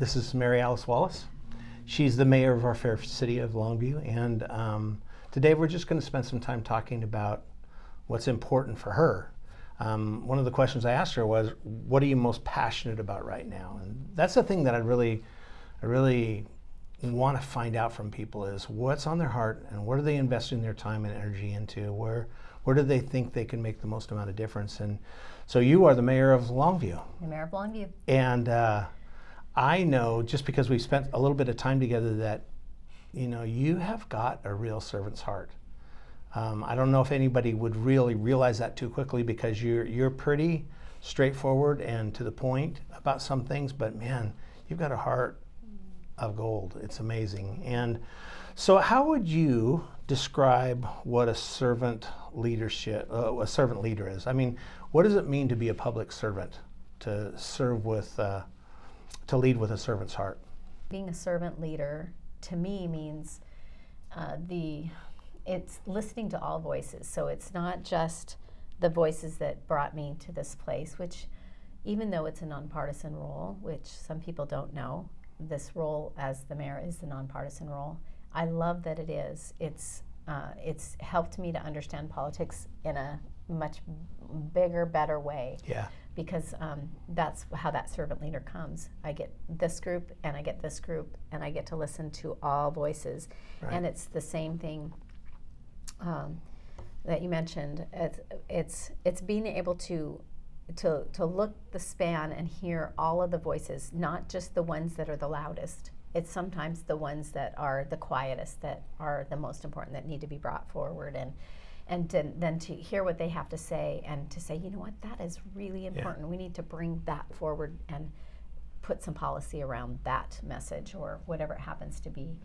This is MaryAlice Wallis. She's the mayor of our fair city of Longview, and today we're just going to spend some time talking about what's important for her. One of the questions I asked her was, what are you most passionate about right now? And that's the thing that I really want to find out from people, is what's on their heart and what are they investing their time and energy into? Where do they think they can make the most amount of difference? And so you are the mayor of Longview. The mayor of Longview. And I know, just because we've spent a little bit of time together, that you have got a real servant's heart. I don't know if anybody would really realize that too quickly, because you're pretty straightforward and to the point about some things, but man, you've got a heart of gold. It's amazing. And so how would you describe what a servant leader is? I mean, what does it mean to be a public servant, to serve with, to lead with a servant's heart? Being a servant leader to me means it's listening to all voices. So it's not just the voices that brought me to this place, which, even though it's a nonpartisan role, which some people don't know, this role as the mayor is the nonpartisan role. I love that it is. It's helped me to understand politics in a much bigger, better way. Yeah. Because that's how that servant leader comes. I get this group, and I get this group, and I get to listen to all voices. Right. And it's the same thing that you mentioned. It's being able to look the span and hear all of the voices, not just the ones that are the loudest. It's sometimes the ones that are the quietest that are the most important, that need to be brought forward, and then to hear what they have to say, and to say, you know what, that is really important. Yeah. We need to bring that forward and put some policy around that message, or whatever it happens to be.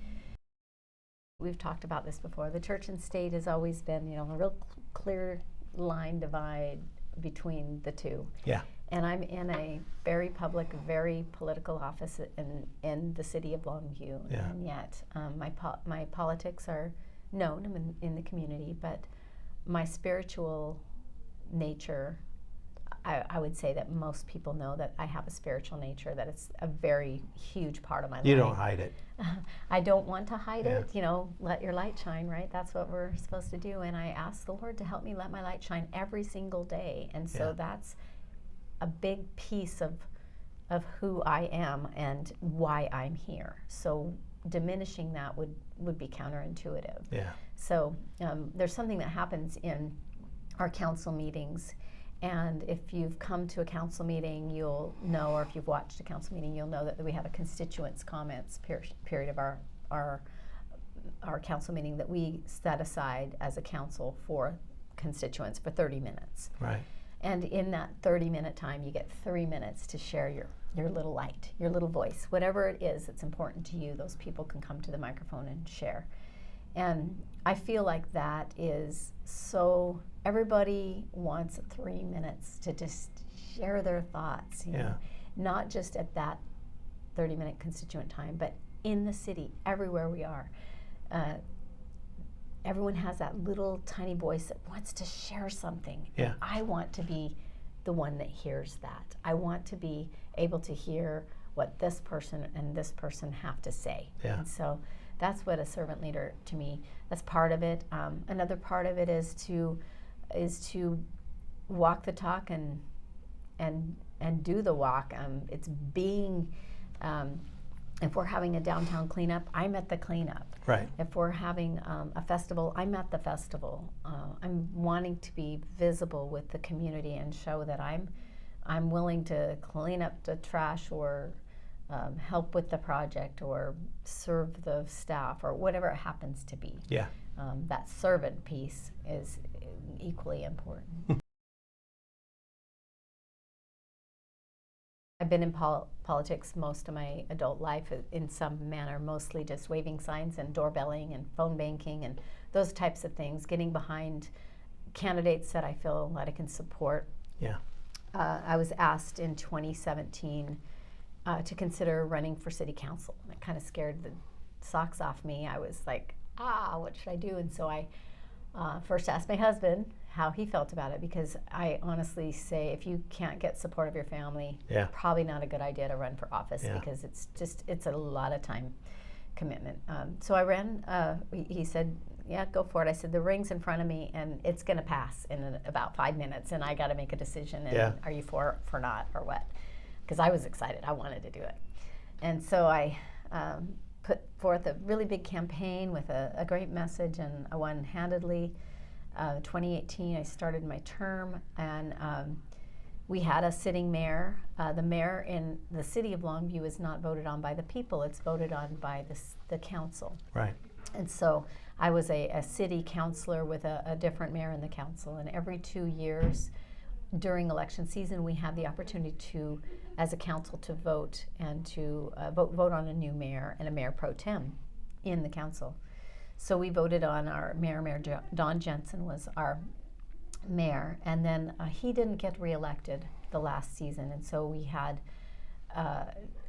We've talked about this before. The church and state has always been, a real clear line divide between the two. Yeah. And I'm in a very public, very political office in the city of Longview. Yeah. And yet my politics are known. I'm in the community, but my spiritual nature, I would say that most people know that I have a spiritual nature, that it's a very huge part of my life. You don't hide it. I don't want to hide it. Let your light shine, right? That's what we're supposed to do. And I ask the Lord to help me let my light shine every single day. And so that's a big piece of who I am and why I'm here. So diminishing that would be counterintuitive. Yeah. So there's something that happens in our council meetings, and if you've come to a council meeting, you'll know, or if you've watched a council meeting, you'll know that we have a constituents comments period of our council meeting that we set aside as a council for constituents for 30 minutes. Right. And in that 30-minute time, you get 3 minutes to share your little light, your little voice, whatever it is that's important to you. Those people can come to the microphone and share. And I feel like that is so, everybody wants 3 minutes to just share their thoughts, you know, not just at that 30-minute constituent time, but in the city, everywhere we are. Everyone has that little tiny voice that wants to share something. Yeah. I want to be the one that hears that. I want to be able to hear what this person and this person have to say. Yeah. And so that's what a servant leader, to me, that's part of it. Another part of it is to walk the talk and do the walk. It's being, if we're having a downtown cleanup, I'm at the cleanup. Right. If we're having a festival, I'm at the festival. I'm wanting to be visible with the community and show that I'm willing to clean up the trash, or help with the project, or serve the staff, or whatever it happens to be. Yeah. That servant piece is equally important. I've been in politics most of my adult life in some manner, mostly just waving signs and doorbelling and phone banking and those types of things, getting behind candidates that I feel that I can support. Yeah. I was asked in 2017 to consider running for city council. It kind of scared the socks off me. I was like, what should I do? And so first asked my husband how he felt about it, because I honestly say if you can't get support of your family, probably not a good idea to run for office, because it's a lot of time commitment. So I ran. He said, yeah, go for it. I said, the ring's in front of me and it's going to pass in about 5 minutes, and I got to make a decision, and are you for not or what? Because I was excited. I wanted to do it. And so I put forth a really big campaign with a great message, and I won handedly. 2018, I started my term, and we had a sitting mayor. The mayor in the city of Longview is not voted on by the people, it's voted on by the council. Right. And so I was a city councilor with a different mayor in the council, and every 2 years during election season we had the opportunity to, as a council, to vote and to vote on a new mayor and a mayor pro tem in the council. So we voted on our Mayor Don Jensen was our mayor, and then he didn't get reelected the last season, and so we had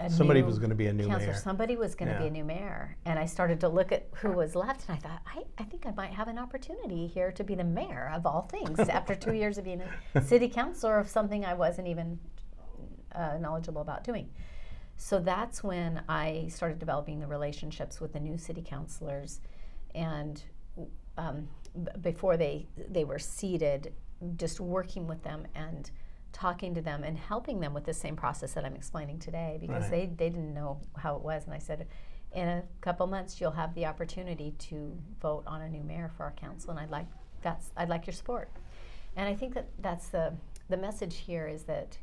somebody was going to be a new mayor. mayor. Somebody was going to be a new mayor, and I started to look at who was left, and I thought, I think I might have an opportunity here to be the mayor of all things after 2 years of being a city councilor of something I wasn't even knowledgeable about doing. So that's when I started developing the relationships with the new city councilors, and before they were seated, just working with them and talking to them and helping them with the same process that I'm explaining today, because they didn't know how it was. And I said, in a couple months you'll have the opportunity to vote on a new mayor for our council, and I'd like your support. And I think that's the message here, is that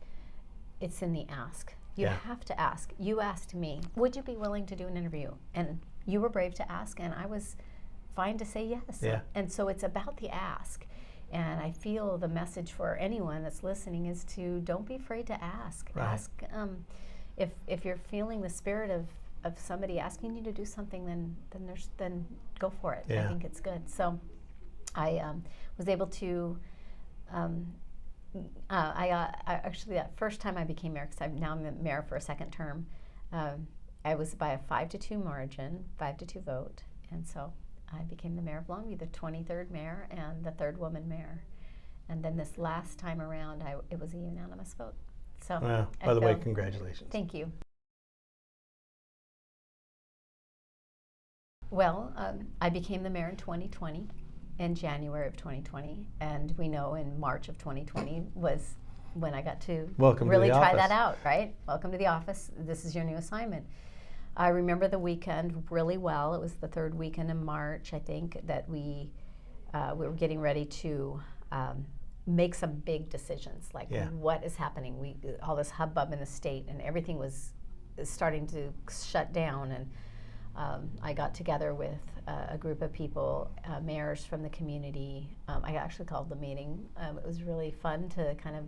it's in the ask. You have to ask. You asked me, would you be willing to do an interview? And you were brave to ask, and I was fine to say yes. And so it's about the ask. And I feel the message for anyone that's listening is to don't be afraid to ask. Ask if you're feeling the spirit of somebody asking you to do something, then go for it. I think it's good. So I was able to. I actually, that first time I became mayor, because I'm the mayor for a second term, I was by a 5-2 margin, 5-2 vote, and so I became the mayor of Longview, the 23rd mayor and the 3rd woman mayor. And then this last time around, it was a unanimous vote. So, by the way, congratulations. Thank you. Well, I became the mayor in 2020, in January of 2020, and we know in March of 2020 was when I got to really try that out, right? Welcome to the office. This is your new assignment. I remember the weekend really well. It was the 3rd weekend in March, I think, that we were getting ready to make some big decisions, like what is happening. All this hubbub in the state, and everything was starting to shut down. And I got together with a group of people, mayors from the community. I actually called the meeting. It was really fun to kind of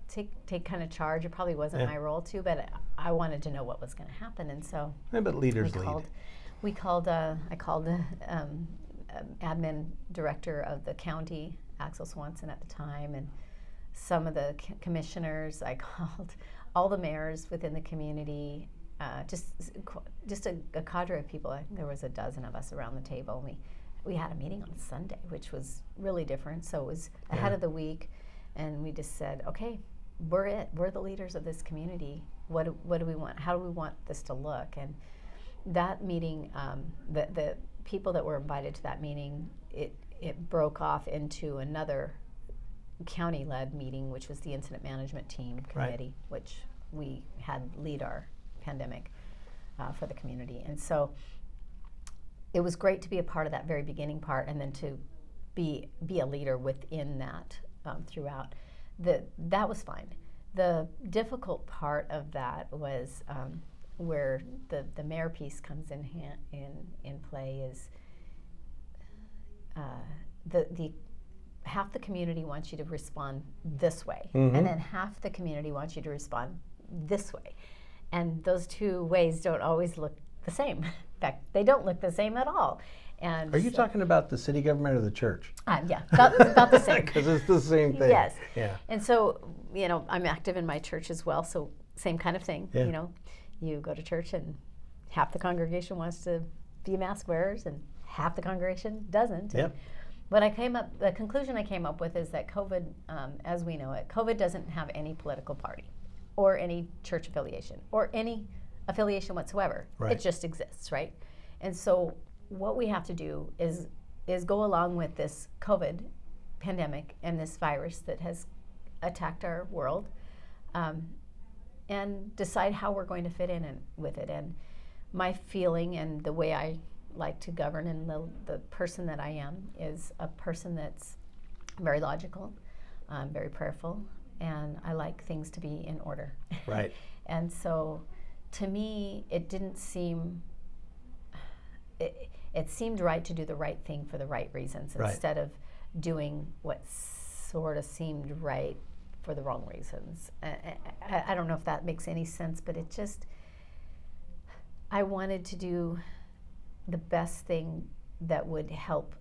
take kind of charge. It probably wasn't my role too, but I wanted to know what was going to happen, and so. But leaders lead. I called the admin director of the county, Axel Swanson at the time, and some of the commissioners. I called all the mayors within the community. Just a cadre of people. I think there was a dozen of us around the table. We had a meeting on Sunday, which was really different. So it was ahead of the week, and we just said, okay, we're the leaders of this community. What do we want? How do we want this to look? And that meeting, the people that were invited to that meeting, it broke off into another county-led meeting, which was the incident management team committee, which we had lead our pandemic for the community. And so it was great to be a part of that very beginning part, and then to be a leader within that throughout. That was fine. The difficult part of that was where the mayor piece comes in play, is the half the community wants you to respond this way, and then half the community wants you to respond this way. And those two ways don't always look the same. In fact, they don't look the same at all. And are you talking about the city government or the church? Yeah, about the same. Because it's the same thing. Yes. Yeah. And so, I'm active in my church as well, so same kind of thing. You go to church and half the congregation wants to be mask wearers, and half the congregation doesn't. Yep. The conclusion I came up with is that COVID, as we know it, COVID doesn't have any political party or any church affiliation or any affiliation whatsoever. Right. It just exists, right? And so what we have to do is go along with this COVID pandemic and this virus that has attacked our world, and decide how we're going to fit in with it. And my feeling and the way I like to govern and the person that I am is a person that's very logical, very prayerful, and I like things to be in order. Right. And so to me, it didn't seem, it seemed right to do the right thing for the right reasons, right, instead of doing what sort of seemed right for the wrong reasons. I don't know if that makes any sense, but it just, I wanted to do the best thing that would help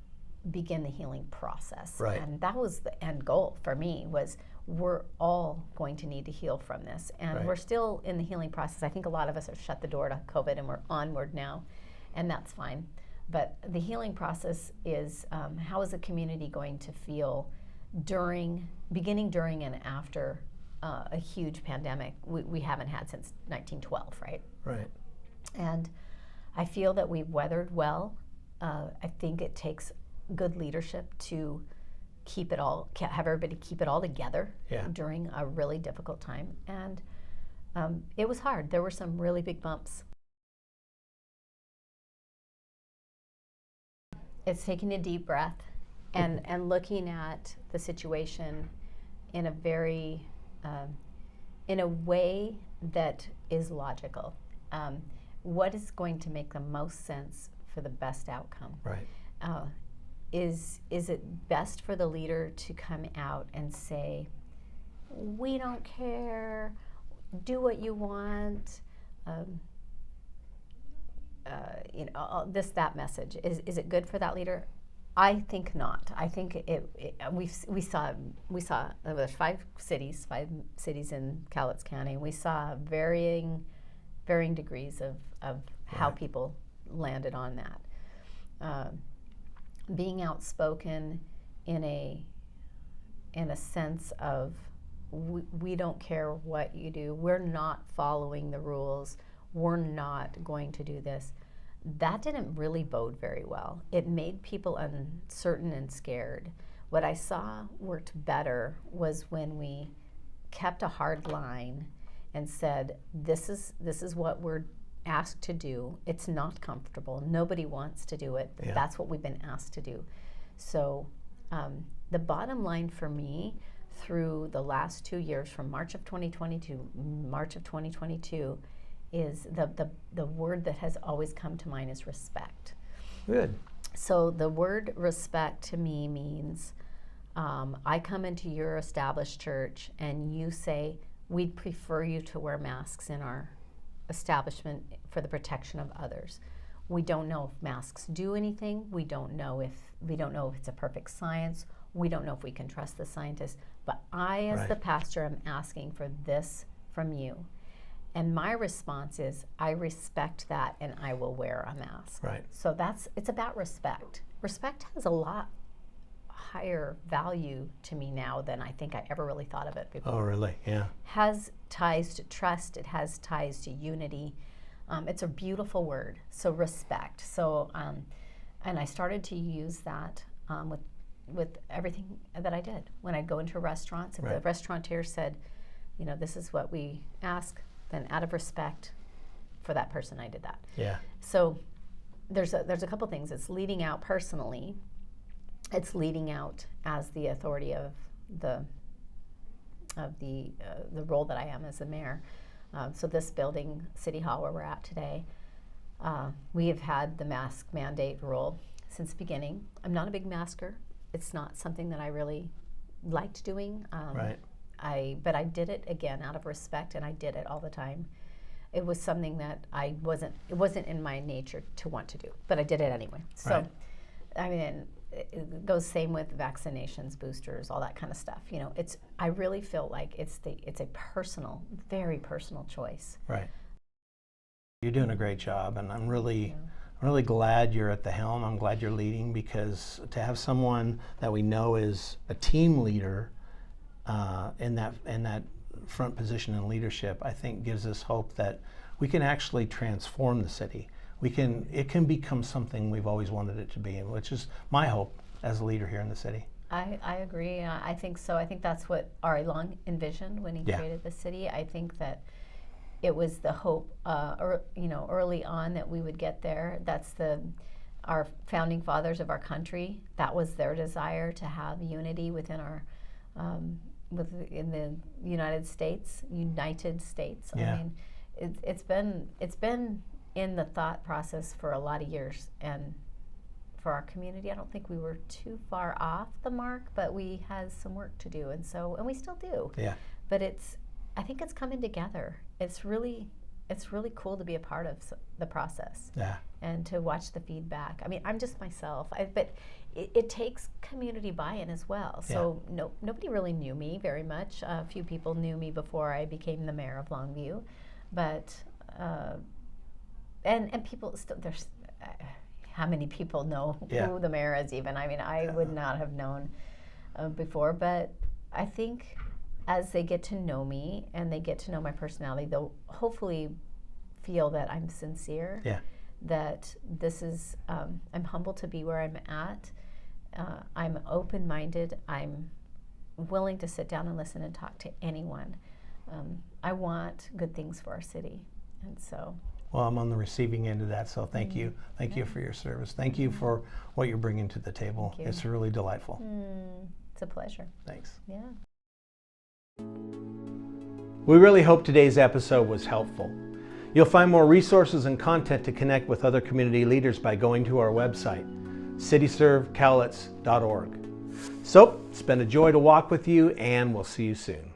begin the healing process. Right. And that was the end goal for me, was we're all going to need to heal from this. And right, we're still in the healing process. I think a lot of us have shut the door to COVID and we're onward now, and that's fine. But the healing process is, how is the community going to feel beginning, during, and after a huge pandemic we haven't had since 1912, right? Right. And I feel that we've weathered well. I think it takes good leadership to have everybody keep it all together, yeah, during a really difficult time. And it was hard. There were some really big bumps. It's taking a deep breath and looking at the situation in a very, in a way that is logical. What is going to make the most sense for the best outcome? Right. Is it best for the leader to come out and say, we don't care, do what you want, that message? Is it good for that leader? I think not. I think we saw there's five cities in Cowlitz County, and we saw varying degrees of how right, people landed on that. Being outspoken in a sense of we don't care what you do, we're not following the rules, we're not going to do this. That didn't really bode very well. It made people uncertain and scared. What I saw worked better was when we kept a hard line and said, this is what we're asked to do. It's not comfortable. Nobody wants to do it. Yeah. That's what we've been asked to do. So the bottom line for me through the last 2 years, from March of 2020 to March of 2022, is the word that has always come to mind is respect. Good. So the word respect to me means I come into your established church and you say, we'd prefer you to wear masks in our establishment for the protection of others. We don't know if masks do anything. We don't know if it's a perfect science. We don't know if we can trust the scientists. But I, as right, the pastor, am asking for this from you. And my response is, I respect that and I will wear a mask. right. So it's about respect. Respect has a lot higher value to me now than I think I ever really thought of it before. Oh, really? Yeah. Has ties to trust, it has ties to unity. It's a beautiful word, so respect. So, and I started to use that with everything that I did. When I'd go into restaurants, if right, the restaurateur said, this is what we ask, then out of respect for that person, I did that. yeah, So there's a couple things. It's leading out personally. It's leading out as the authority of the role that I am as the mayor. So this building, City Hall, where we're at today, we have had the mask mandate rule since the beginning. I'm not a big masker. It's not something that I really liked doing. right, But I did it again out of respect, and I did it all the time. It was something that it wasn't in my nature to want to do, but I did it anyway. So, right, I mean, it goes same with vaccinations, boosters, all that kind of stuff. I really feel like it's a personal, very personal choice. right. You're doing a great job, and I'm really I'm really glad you're at the helm. I'm glad you're leading, because to have someone that we know is a team leader in that front position in leadership, I think gives us hope that we can actually transform the city. It can become something we've always wanted it to be, which is my hope as a leader here in the city. I agree. I think so. I think that's what Ari Long envisioned when he Yeah. created the city. I think that it was the hope, early on, that we would get there. That's our founding fathers of our country. That was their desire, to have unity within in the United States. Yeah. I mean, it's been in the thought process for a lot of years, and for our community, I don't think we were too far off the mark, but we had some work to do, and we still do. Yeah. But I think it's coming together. It's really cool to be a part of the process. Yeah. And to watch the feedback. I mean, I'm just myself, but it takes community buy-in as well. So nobody really knew me very much. A few people knew me before I became the mayor of Longview, but and people still there's. How many people know who the mayor is even? I mean, I would not have known before, but I think as they get to know me and they get to know my personality, they'll hopefully feel that I'm sincere, that this is, I'm humble to be where I'm at, I'm open-minded, I'm willing to sit down and listen and talk to anyone. I want good things for our city, and so. Well, I'm on the receiving end of that, so thank you. Thank you for your service. Thank you for what you're bringing to the table. It's really delightful. It's a pleasure. Thanks. Yeah. We really hope today's episode was helpful. You'll find more resources and content to connect with other community leaders by going to our website, cityservecowlitz.org. So, it's been a joy to walk with you, and we'll see you soon.